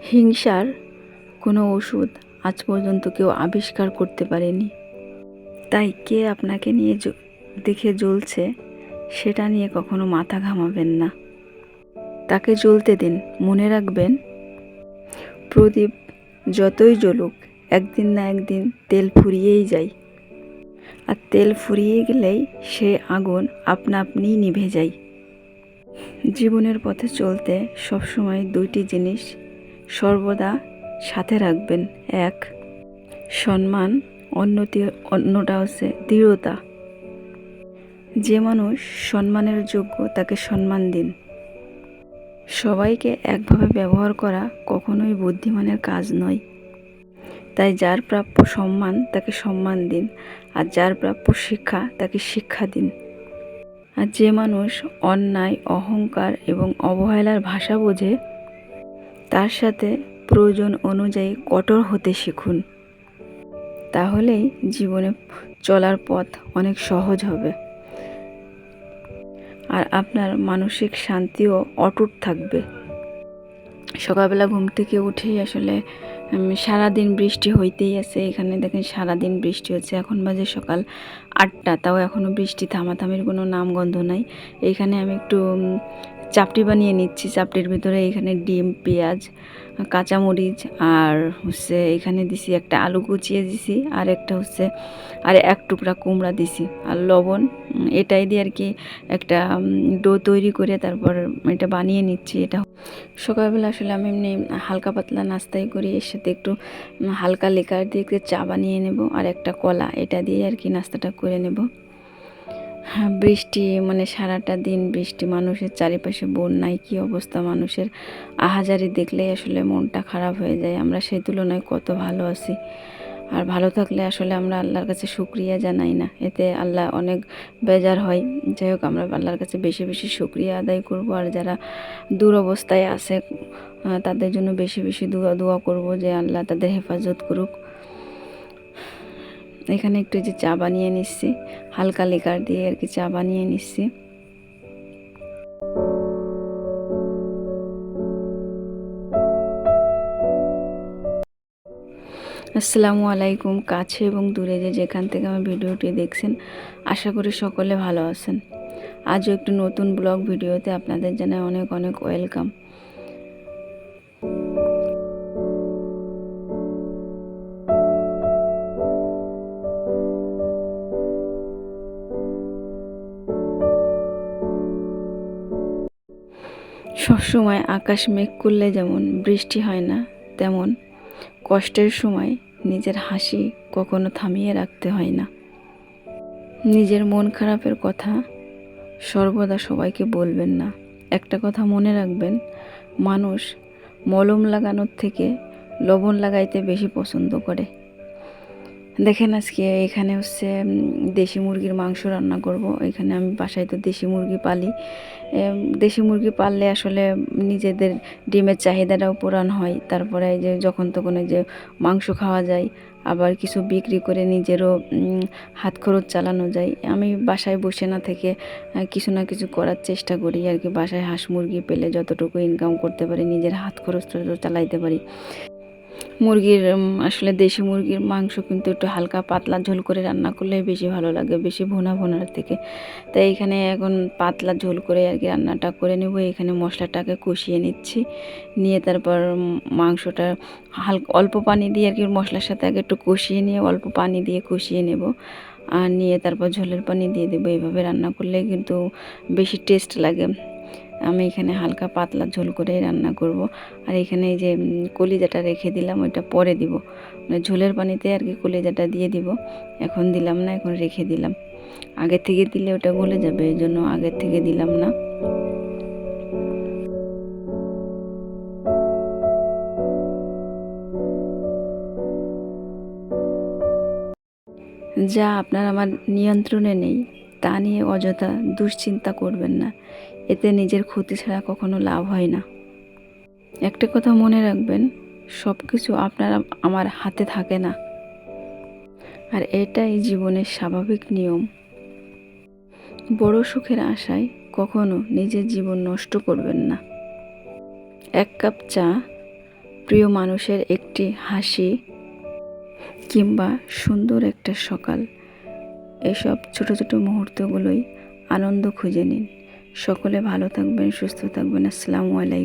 হিংসার কোনো ওষুধ আজ পর্যন্ত কেউ আবিষ্কার করতে পারেনি। তাই কে আপনাকে নিয়ে দেখে জ্বলছে সেটা নিয়ে কখনো মাথা ঘামাবেন না, তাকে জ্বলতে দিন। মনে রাখবেন, প্রদীপ যতই জ্বলুক একদিন না একদিন তেল ফুরিয়েই যায়, আর তেল ফুরিয়ে গেলেই সে আগুন আপনা আপনিই নিভে যায়। জীবনের পথে চলতে সবসময় দুইটি জিনিস সর্বদা সাথে রাখবেন। এক, সম্মান, অন্যটা হচ্ছে দৃঢ়তা। যে মানুষ সম্মানের যোগ্য তাকে সম্মান দিন। সবাইকে একভাবে ব্যবহার করা কখনোই বুদ্ধিমানের কাজ নয়। তাই যার প্রাপ্য সম্মান তাকে সম্মান দিন, আর যার প্রাপ্য শিক্ষা তাকে শিক্ষা দিন। আর যে মানুষ অন্যায়, অহংকার এবং অবহেলার ভাষা বোঝে তার সাথে প্রয়োজন অনুযায়ী কঠোর হতে শিখুন। তাহলেই জীবনে চলার পথ অনেক সহজ হবে, আর আপনার মানসিক শান্তিও অটুট থাকবে। সকালবেলা ঘুম থেকে উঠেই আসলে সারাদিন বৃষ্টি হইতেই আছে। এখানে দেখেন সারাদিন বৃষ্টি হচ্ছে। এখন বাজে সকাল 8টা, তাও এখনও বৃষ্টি থামাথামির কোনো নামগন্ধ নাই। এইখানে আমি একটু চাপটি বানিয়ে নিচ্ছি। চাপটির ভিতরে এখানে ডিম, পেঁয়াজ, কাঁচামরিচ আর হচ্ছে এখানে দিছি একটা আলু কুচিয়ে দিছি, আর একটা হচ্ছে আর এক টুকরা কুমড়া দিছি, আর লবণ। এটাই দিয়ে আর কি একটা ডো তৈরি করে তারপর এটা বানিয়ে নিচ্ছি। এটা সকালবেলা আসলে আমি এমনি হালকা পাতলা নাস্তাই করি, এর সাথে একটু হালকা লিকার দিয়ে একটু চা বানিয়ে নেব আর একটা কলা, এটা দিয়ে আর কি নাস্তাটা করে নেব। হ্যাঁ, বৃষ্টি মানে সারাটা দিন বৃষ্টি, মানুষের চারিপাশে বন্যায় কী অবস্থা, মানুষের আহাজারি দেখলেই আসলে মনটা খারাপ হয়ে যায়। আমরা সেই তুলনায় কত ভালো আছি, আর ভালো থাকলে আসলে আমরা আল্লাহর কাছে শুকরিয়া জানাই না, এতে আল্লাহ অনেক বেজার হয়। যাই হোক, আমরা আল্লাহর কাছে বেশি বেশি শুকরিয়া আদায় করব, আর যারা দুরবস্থায় আছে তাদের জন্য বেশি বেশি দোয়া করব যে আল্লাহ তাদের হেফাজত করুক। এখানে একটু যে চা বানিয়ে নিচ্ছি, হালকা লিকার দিয়ে আর কি চা বানিয়ে নিচ্ছি। আসসালামু আলাইকুম। কাছে এবং দূরে যেখান থেকে আমার ভিডিওটি দেখছেন, আশা করি সকলে ভালো আছেন। আজও একটু নতুন ব্লগ ভিডিওতে আপনাদের জানাই অনেক অনেক ওয়েলকাম। সবসময় আকাশ মেঘ করলে যেমন বৃষ্টি হয় না, তেমন কষ্টের সময় নিজের হাসি কখনো থামিয়ে রাখতে হয় না। নিজের মন খারাপের কথা সর্বদা সবাইকে বলবেন না। একটা কথা মনে রাখবেন, মানুষ মলম লাগানোর থেকে লবণ লাগাইতে বেশি পছন্দ করে। দেখেন, আজকে এখানে হচ্ছে দেশি মুরগির মাংস রান্না করব। এখানে আমি বাসায় তো দেশি মুরগি পালি। দেশি মুরগি পাললে আসলে নিজেদের ডিমের চাহিদাটাও পূরণ হয়। তারপরে এই যে যখন তখন যে মাংস খাওয়া যায়, আবার কিছু বিক্রি করে নিজেরও হাত খরচ চালানো যায়। আমি বাসায় বসে না থেকে কিছু না কিছু করার চেষ্টা করি আর কি। বাসায় হাঁস মুরগি পেলে যতটুকু ইনকাম করতে পারি, নিজের হাত খরচটা চালাইতে পারি। মুরগির আসলে দেশি মুরগির মাংস কিন্তু একটু হালকা পাতলা ঝোল করে রান্না করলে বেশি ভালো লাগে, বেশি ভুনার থেকে। তাই এখানে এখন পাতলা ঝোল করে আর কি রান্নাটা করে নেব। এখানে মশলাটাকে কষিয়ে নিচ্ছি, নিয়ে তারপর মাংসটা অল্প পানি দিয়ে আর কি মশলার সাথে আগে একটু কষিয়ে নিয়ে অল্প পানি দিয়ে কষিয়ে নেব, আর নিয়ে তারপর ঝোলের পানি দিয়ে দেবো। এইভাবে রান্না করলে কিন্তু বেশি টেস্ট লাগে। আমি এখানে হালকা পাতলা ঝোল করেই রান্না করব। আর এখানে এই যে কলিজাটা রেখে দিলাম, ওইটা পরে দিব, মানে ঝোলের পানিতে আর কি কলিজাটা দিয়ে দিব। এখন দিলাম না, এখন রেখে দিলাম। আগে থেকে দিলে ওটা গলে যাবে, এই জন্য আগের থেকে দিলাম না। যা আপনার আমার নিয়ন্ত্রণে নেই তা নিয়ে অযথা দুশ্চিন্তা করবেন না, এতে নিজের ক্ষতি ছাড়া কখনো লাভ হয় না। একটা কথা মনে রাখবেন, সব কিছু আপনার আমার হাতে থাকে না, আর এটাই জীবনের স্বাভাবিক নিয়ম। বড় সুখের আশায় কখনো নিজের জীবন নষ্ট করবেন না। এক কাপ চা প্রিয় মানুষের একটি হাসি কিংবা সুন্দর একটা সকাল, এসব ছোট ছোট মুহূর্তগুলোই আনন্দ খুঁজে নিন। সকলে ভালো থাকবেন, সুস্থ থাকবেন। আসসালামু আলাইকুম।